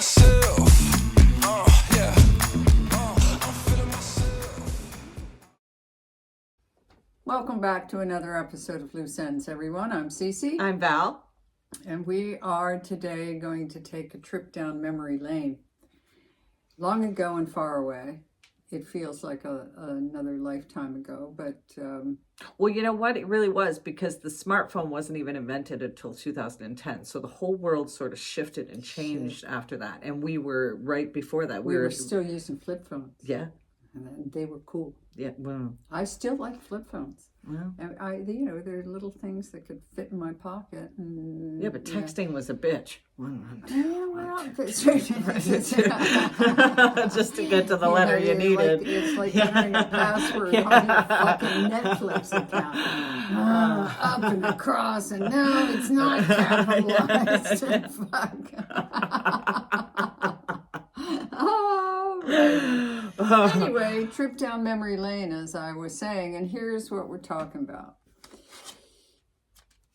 myself. Yeah. I'm feeling myself. Welcome back to another episode of Loose Ends, everyone. I'm Cece. I'm Val. And we are today going to take a trip down memory lane. Long ago and far away. It feels like another lifetime ago, but... Well, you know what? It really was, because the smartphone wasn't even invented until 2010. So the whole world sort of shifted and changed after that. And we were right before that. We were still using flip phones. Yeah. And they were cool. Yeah. Well, I still like flip phones. well. And they're little things that could fit in my pocket. And, Yeah, but texting was a bitch. Yeah, well, Just to get to the letter you needed. It's like entering a password on your fucking Netflix account. Up and across, and no, it's not capitalized. Oh, right. Anyway, trip down memory lane, as I was saying, and here's what we're talking about.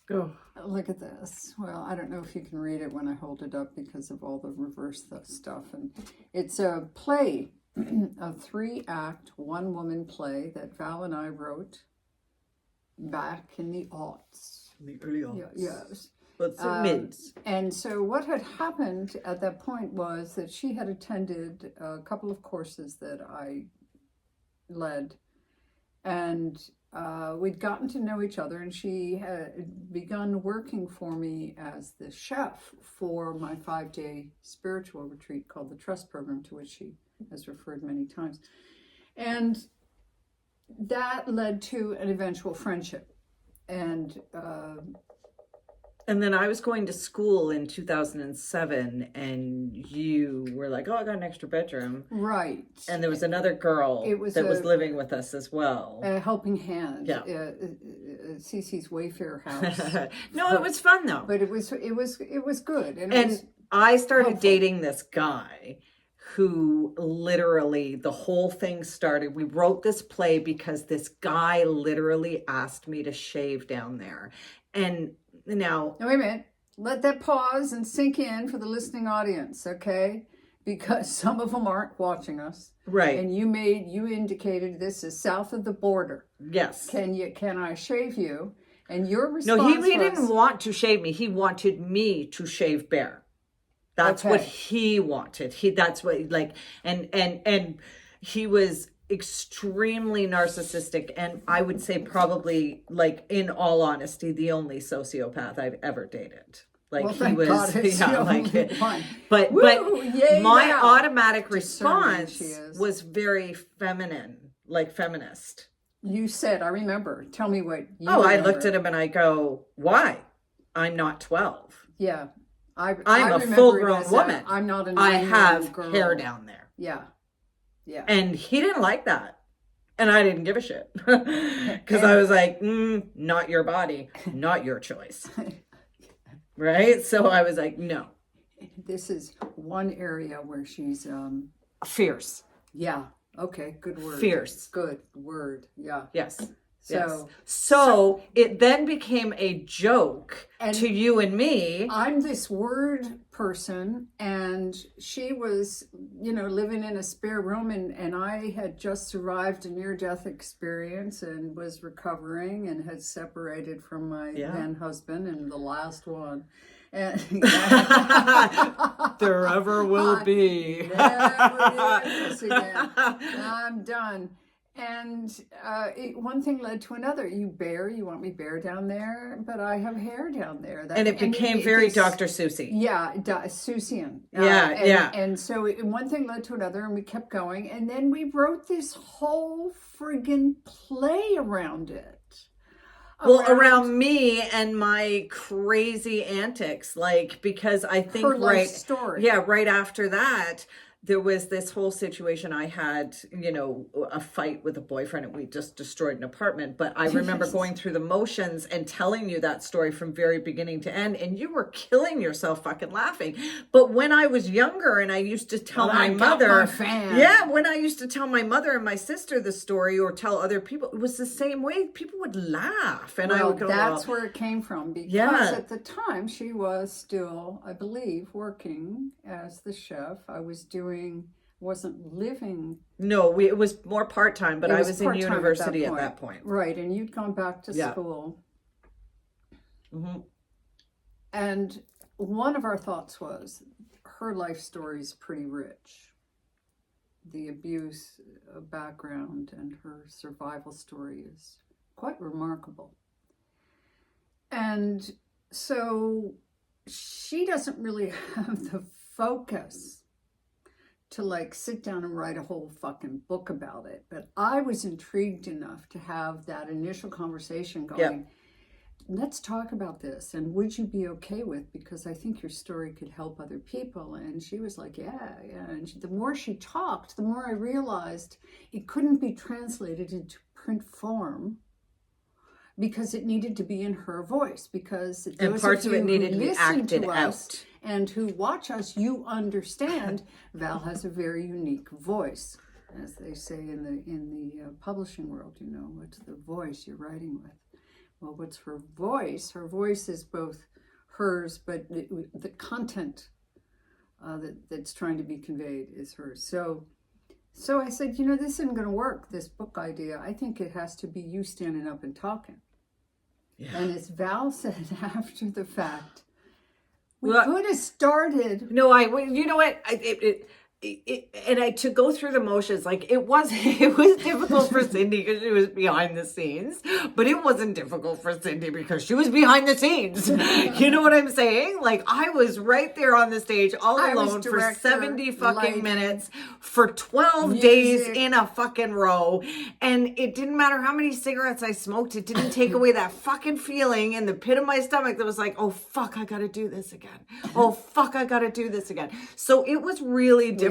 Go. Look at this. Well, I don't know if you can read it when I hold it up because of all the reverse stuff. And it's a play, a 3-act, one-woman play that Val and I wrote back in the aughts. In the early aughts. Yes. But the mids. And so what had happened at that point was that she had attended a couple of courses that I led, and we'd gotten to know each other, and she had begun working for me as the chef for my 5-day spiritual retreat called the Trust Program, to which she has referred many times. And that led to an eventual friendship. And then I was going to school in 2007, and you were like, oh, I got an extra bedroom. Right. And there was another girl that was living with us as well. A helping hand. Yeah. Cece's Wayfair house. No, it was fun though. But it was good. And I started dating this guy who literally, the whole thing started. We wrote this play because this guy literally asked me to shave down there. And now wait a minute. Let that pause and sink in for the listening audience, okay? Because some of them aren't watching us. Right. And you indicated this is south of the border. Yes. Can I shave you? And your response No, he didn't want to shave me. He wanted me to shave bare. That's what he wanted. That's what, like, and he was extremely narcissistic, and I would say probably, like, in all honesty, the only sociopath I've ever dated. Like, well, he was, God, yeah, like, but yay, my now. automatic response was very feminine, like feminist. You said, I remember. Tell me what you remember. I looked at him and I go, why? I'm not 12. Yeah. I'm a full-grown woman. I'm not I have girl. hair down there. Yeah. Yeah. And he didn't like that. And I didn't give a shit. Because I was like, not your body, not your choice. Right? So I was like, no. This is one area where she's... fierce. Yeah. Okay. Good word. Fierce. Good word. Yeah. Yes. So, yes. So it then became a joke to you and me. I'm this word person, and she was, living in a spare room, and I had just survived a near-death experience and was recovering and had separated from my then husband and the last one. And there ever will be. Never do this again. I'm done. And one thing led to another. You want me bare down there, but I have hair down there. And it became very Dr. Seussian. Yeah, Seussian. Yeah. And so one thing led to another, and we kept going. And then we wrote this whole friggin' play around it. Around me and my crazy antics, like, because I think her life story. Yeah, right after that, there was this whole situation. I had, a fight with a boyfriend and we just destroyed an apartment. But I remember going through the motions and telling you that story from very beginning to end. And you were killing yourself fucking laughing. But when I was younger and I used to tell my mother, when I used to tell my mother and my sister the story or tell other people, it was the same way. People would laugh. And I would go, that's where it came from. Because at the time she was still, I believe, working as the chef. I wasn't living. No, it was more part-time, but I was in university at that point. Right, and you'd gone back to school. Mm-hmm. And one of our thoughts was, her life story is pretty rich. The abuse background and her survival story is quite remarkable. And so she doesn't really have the focus to sit down and write a whole fucking book about it. But I was intrigued enough to have that initial conversation going, let's talk about this. And would you be okay with, because I think your story could help other people. And she was like, yeah. And the more she talked, the more I realized it couldn't be translated into print form, because it needed to be in her voice, because and parts of it needed to be acted out. And who watch us, you understand Val has a very unique voice, as they say in the publishing world. What's the voice you're writing with? Well, what's her voice? Her voice is both hers, but the content that's trying to be conveyed is hers. So I said, this isn't going to work, this book idea. I think it has to be you standing up and talking. Yeah. And as Val said after the fact, we could have started. No, you know what? To go through the motions, it was difficult for Cindy because she was behind the scenes, but it wasn't difficult for Cindy because she was behind the scenes. You know what I'm saying? I was right there on the stage all alone for 70 fucking minutes for 12 days in a fucking row. And it didn't matter how many cigarettes I smoked. It didn't take away that fucking feeling in the pit of my stomach that was like, oh fuck, I got to do this again. Oh fuck, I got to do this again. So it was really difficult.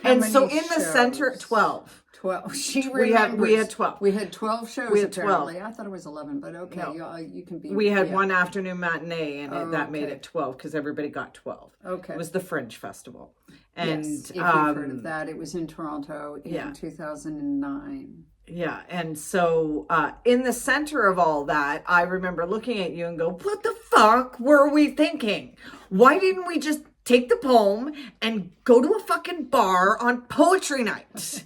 And so in the center, 12. 12. We had 12. We had 12 shows. We had 12. Apparently. I thought it was 11, but okay, no. You can be. We had one afternoon matinee, and that made it 12 because everybody got 12. Okay. It was the Fringe Festival, and yes, if you've heard of that, it was in Toronto in 2009. Yeah, and so in the center of all that, I remember looking at you and go, "What the fuck were we thinking? Why didn't we just take the poem and go to a fucking bar on poetry night,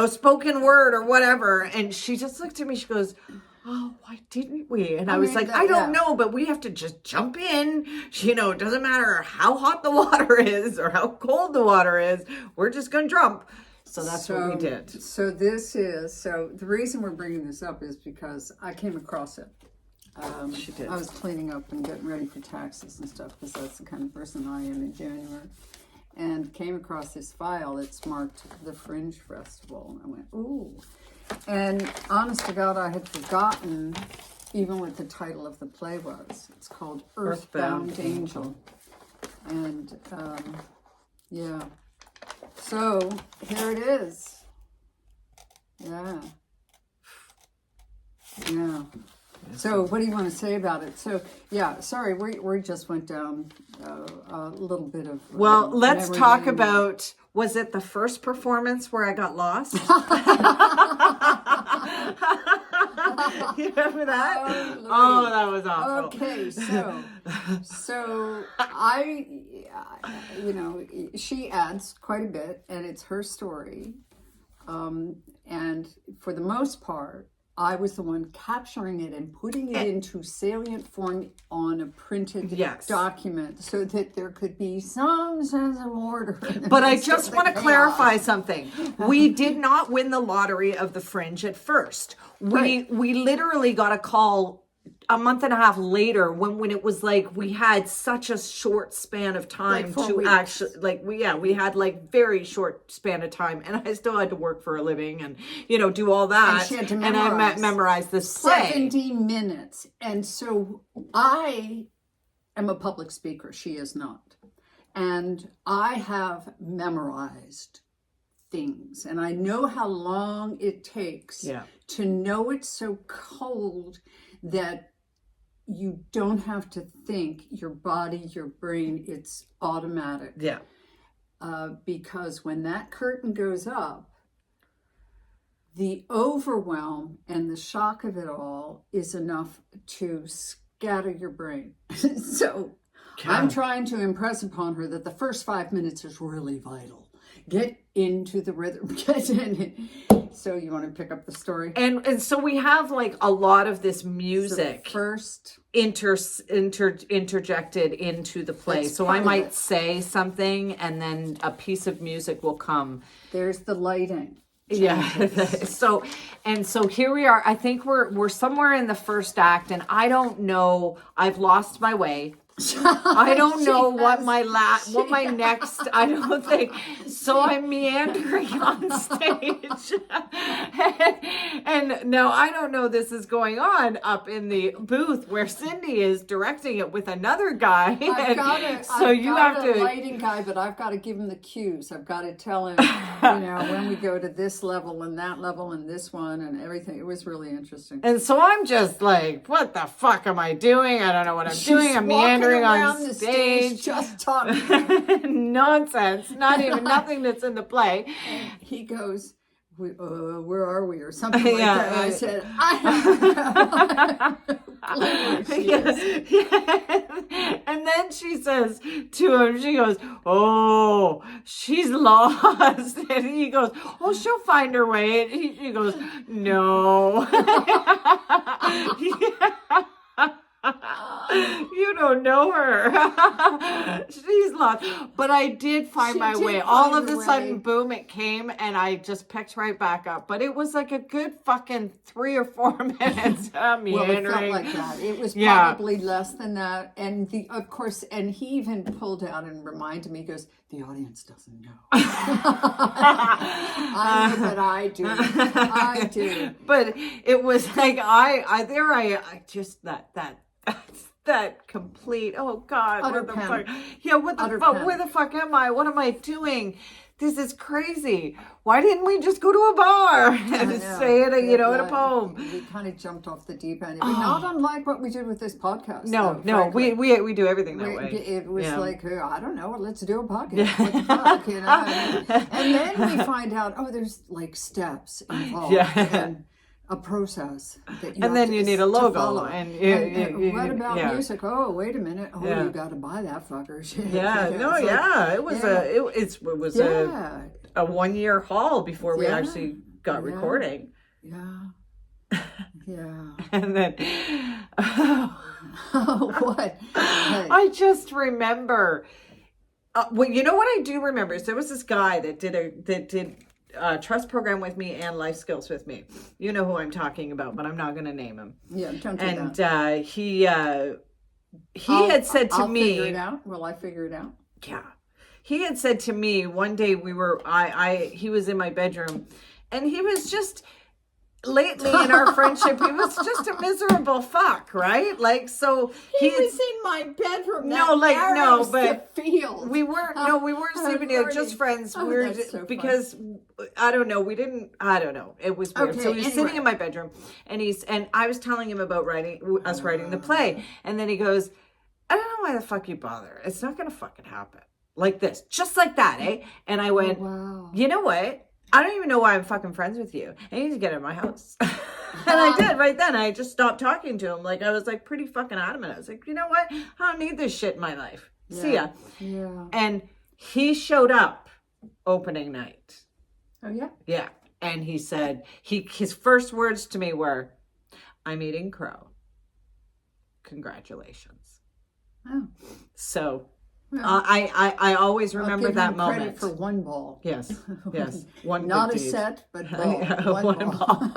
spoken word or whatever?" And she just looked at me, she goes, "Oh, why didn't we?" And I was like, I don't know, but we have to just jump in. It doesn't matter how hot the water is or how cold the water is. We're just going to jump. So that's what we did. So the reason we're bringing this up is because I came across it. She did. I was cleaning up and getting ready for taxes and stuff, because that's the kind of person I am in January, and came across this file that's marked the Fringe Festival, and I went, ooh. And honest to God, I had forgotten even what the title of the play was. It's called Earthbound Angel. And so here it is. Yeah. So what do you want to say about it? So sorry, we just went down a little bit of. Well, let's talk about. Was it the first performance where I got lost? You remember that? Oh, that was awful. Okay, so I, she adds quite a bit, and it's her story, and for the most part, I was the one capturing it and putting it into salient form on a printed document so that there could be some sense of order. But I just want to clarify something. We did not win the lottery of the Fringe at first. We literally got a call a month and a half later when it was we had such a short span of time to actually we had very short span of time, and I still had to work for a living and do all that, and she had to memorize this play 70 minutes. And so I am a public speaker, she is not, And I have memorized things, and I know how long it takes to know it's so cold that you don't have to think. Your body, your brain, it's automatic. Yeah. Because when that curtain goes up, the overwhelm and the shock of it all is enough to scatter your brain. So I'm trying to impress upon her that the first 5 minutes is really vital. Get into the rhythm. Get in it. So you want to pick up the story? And so we have like a lot of this music first interjected into the play. So I might say something and then a piece of music will come. There's the lighting. Yeah. So here we are. I think we're somewhere in the first act, and I don't know. I've lost my way. I don't know what my next, I don't think. So I'm meandering on stage. and now I don't know this is going on up in the booth where Cindy is directing it with another guy. I've got a lighting guy, but I've got to give him the cues. I've got to tell him, when we go to this level and that level and this one and everything. It was really interesting. And so I'm just like, what the fuck am I doing? I don't know what I'm doing. I'm meandering on the stage, just talking nonsense, nothing that's in the play. And he goes, where are we, or something like that. And I said, I have And then she says to him, she goes, oh, she's lost. And he goes, oh, she'll find her way. And she goes, no. You don't know her. She's lost. But I did find my way. All of a sudden, boom, it came, and I just picked right back up. But it was like a good fucking 3 or 4 minutes. Well, it felt like that. It was probably less than that. And of course, and he even pulled out and reminded me, he goes, the audience doesn't know. I know, but I do. I do. But it was like, I just that complete, oh God, utter what the panic. fuck? Yeah, what the fuck? Where the fuck am I? What am I doing? This is crazy. Why didn't we just go to a bar and say it, in a poem? We kind of jumped off the deep end. But not unlike what we did with this podcast. No, we do everything that way. It was like, I don't know, let's do a podcast. What the fuck, And then we find out, there's like steps involved. And a process that you then you need a logo and what about music? Oh, wait a minute. You got to buy that fucker. It was a 1-year haul before we actually got recording. And then what? I just remember. You know what I do remember is there was this guy that did trust program with me and life skills with me. You know who I'm talking about, but I'm not going to name him. Yeah, don't do and that. He had said to me, figure it out. Will I figure it out? Yeah. He had said to me one day he was in my bedroom, and he was just lately in our friendship, he was just a miserable fuck, right? Like, so he was in my bedroom. But we weren't sleeping together, just friends. We were because I don't know. It was weird. Okay, so he was sitting in my bedroom, and I was telling him about writing the play, and then he goes, I don't know why the fuck you bother. It's not gonna fucking happen like this, just like that, eh? And I went, wow. You know what? I don't even know why I'm fucking friends with you. I need to get out of my house. And I did right then. I just stopped talking to him. Like, I was like pretty fucking adamant. I was like, you know what? I don't need this shit in my life. Yeah. See ya. Yeah. And he showed up opening night. Oh, yeah? Yeah. And he said, his first words to me were, I'm eating crow. Congratulations. Oh. So... I always remember that moment. Credit for one ball. Yes. One not a deed. set, but ball. One ball.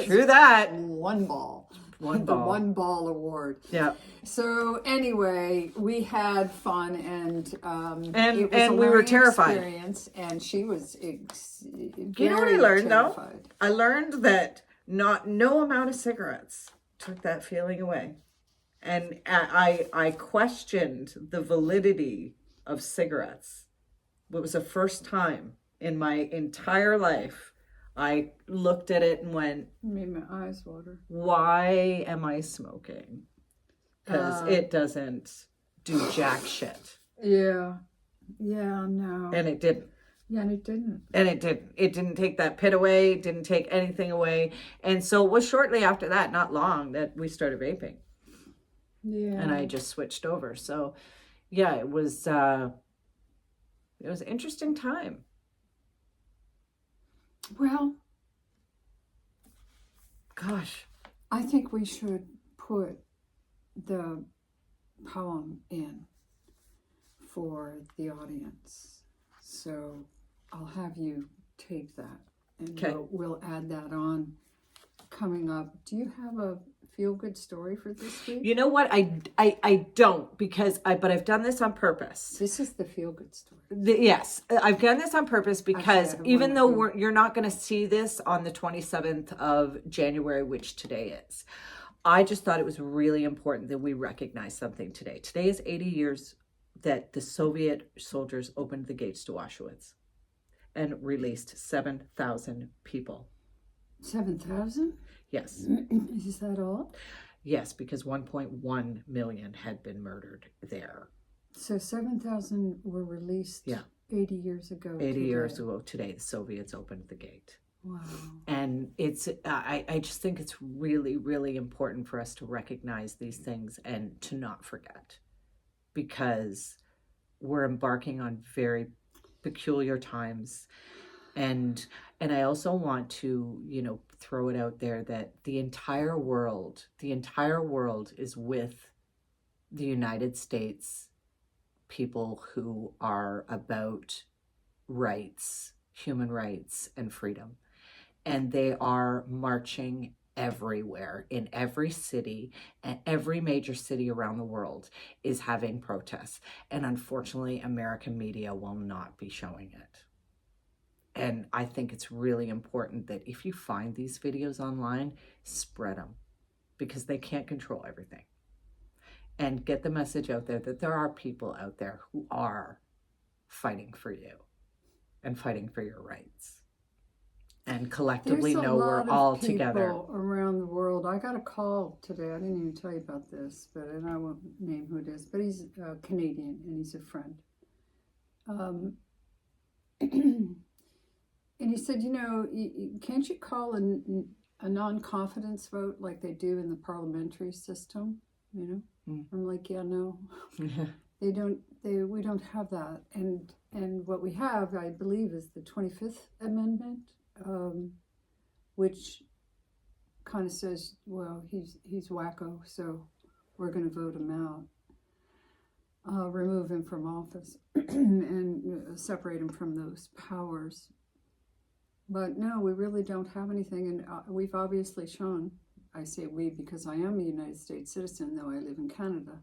True that. One ball. The one ball award. Yeah. So anyway, we had fun and we were terrified. And she was You know what I learned terrified. though? I learned that no amount of cigarettes took that feeling away. And I questioned the validity of cigarettes. It was the first time in my entire life I looked at it and went, Made my eyes water. why am I smoking? Because it doesn't do jack shit. Yeah. Yeah, no. And it didn't. Yeah, and it didn't. And it didn't. It didn't take that pit away. It didn't take anything away. And so it was shortly after that, not long, that we started vaping. Yeah. And I just switched over. So yeah, it was an interesting time. Well, Gosh. I think we should put the poem in for the audience. So I'll have you tape that, and Okay. we'll add that on coming up. Do you have a feel-good story for this week? You know what? I don't, because but I've done this on purpose. This is the feel-good story. Yes, I've done this on purpose because Actually, I even wanna though do- you're not going to see this on the 27th of January, which today is, I just thought it was really important that we recognize something today. Today is 80 years that the Soviet soldiers opened the gates to Auschwitz and released 7,000 people. 7,000? Yes. Is that all? Yes, because 1.1 million had been murdered there. So 7,000 were released Yeah. 80 years ago. 80 today. years ago today, the Soviets opened the gate. Wow. And it's I just think it's really, really important for us to recognize these things and to not forget, because we're embarking on very peculiar times. And I also want to, throw it out there that the entire world is with the United States people who are about rights, human rights, and freedom. And they are marching everywhere, in every city, and every major city around the world is having protests. And unfortunately, American media will not be showing it. And I think it's really important that if you find these videos online, spread them, because they can't control everything. And get the message out there that there are people out there who are fighting for you and fighting for your rights. And collectively know we're all together. There's a lot of people around the world. I got a call today. I didn't even tell you about this, and I won't name who it is, but he's Canadian and he's a friend. And he said, can't you call a non-confidence vote like they do in the parliamentary system? I'm like, yeah, no, they don't. We don't have that. And what we have, I believe, is the 25th Amendment. Which kind of says, well, he's wacko, so we're going to vote him out, remove him from office, and separate him from those powers. But no, we really don't have anything, and we've obviously shown, I say we because I am a United States citizen, though I live in Canada.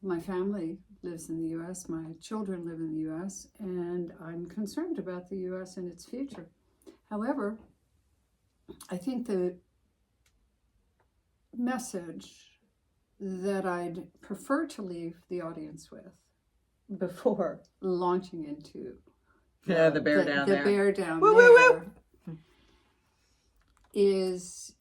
My family lives in the U.S., my children live in the U.S., and I'm concerned about the U.S. and its future. However, I think the message that I'd prefer to leave the audience with before launching into the bear down there. The bear down woo, there woo, woo. Is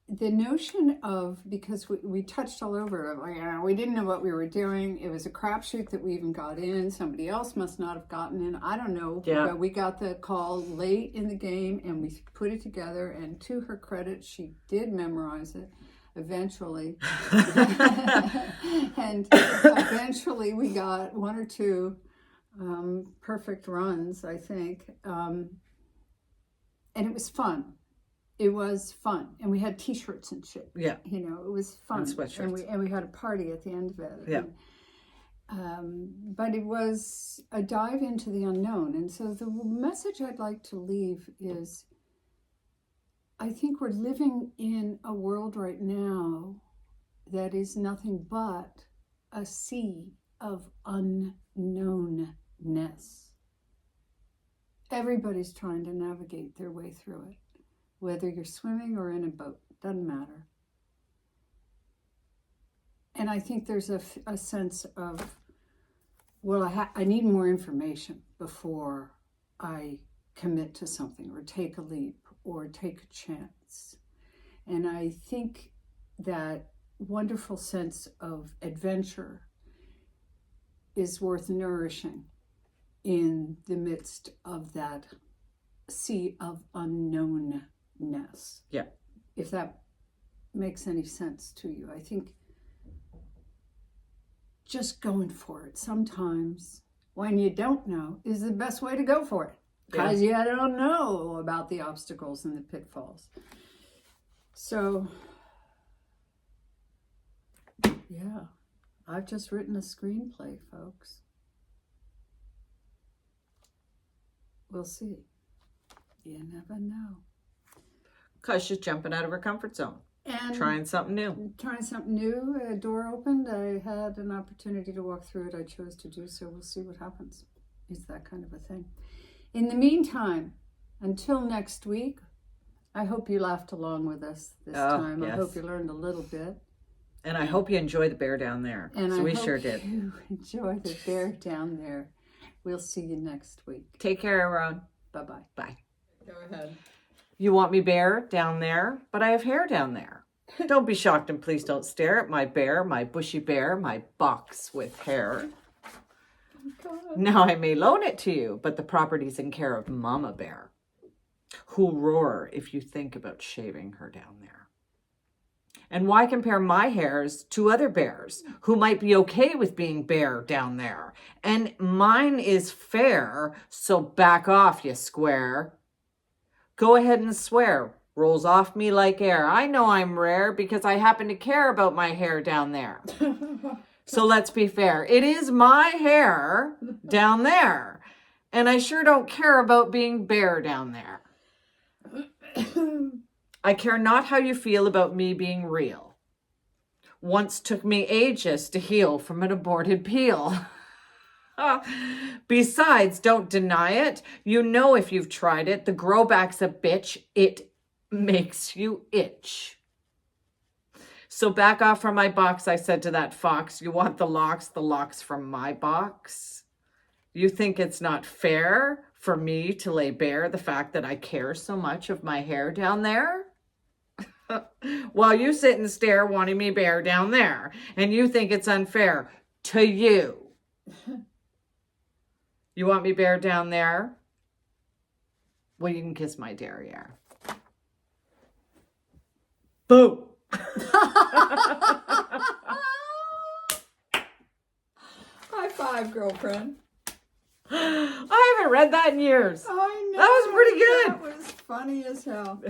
the notion of, because we touched all over it, we didn't know what we were doing. It was a crapshoot that we even got in. Somebody else must not have gotten in. I don't know. Yeah. But we got the call late in the game and we put it together. And to her credit, she did memorize it eventually. And eventually we got one or two perfect runs, I think. And it was fun. It was fun, and we had T-shirts and shit. Yeah, it was fun, and sweatshirts, and we had a party at the end of it. Yeah, but it was a dive into the unknown, and so the message I'd like to leave is: I think we're living in a world right now that is nothing but a sea of unknownness. Everybody's trying to navigate their way through it. whether you're swimming or in a boat, doesn't matter. And I think there's a sense of, well, I need more information before I commit to something or take a leap or take a chance. And I think that wonderful sense of adventure is worth nourishing in the midst of that sea of unknownness. Yeah. If that makes any sense to you. I think just going for it sometimes when you don't know is the best way to go for it, because you don't know about the obstacles and the pitfalls. So yeah, I've just written a screenplay, folks. We'll see. You never know. Because she's jumping out of her comfort zone. And trying something new. Trying something new. A door opened. I had an opportunity to walk through it. I chose to do so. We'll see what happens. It's that kind of a thing. In the meantime, until next week, I hope you laughed along with us this time. Yes. I hope you learned a little bit. And I hope you enjoy the bear down there. And so I we hope sure did. you enjoy the bear down there. We'll see you next week. Take care, everyone. Bye-bye. Bye. Go ahead. You want me bare down there, but I have hair down there. Don't be shocked and please don't stare at my bear, my bushy bear, my box with hair. God. Now I may loan it to you, but the property's in care of Mama Bear, who'll roar if you think about shaving her down there. And why compare my hairs to other bears who might be okay with being bare down there? And mine is fair, so back off, you square. Go ahead and swear. Rolls off me like air. I know I'm rare because I happen to care about my hair down there. So let's be fair. It is my hair down there. And I sure don't care about being bare down there. I care not how you feel about me being real. Once took me ages to heal from an aborted peel. Besides, don't deny it. You know if you've tried it, the growback's a bitch. It makes you itch. So back off from my box, I said to that fox. You want the locks from my box? You think it's not fair for me to lay bare the fact that I care so much of my hair down there? While you sit and stare wanting me bare down there, and you think it's unfair to you. You want me bare down there? Well, you can kiss my derriere. Boom. High five, girlfriend. I haven't read that in years. I know. That was pretty good. That was funny as hell.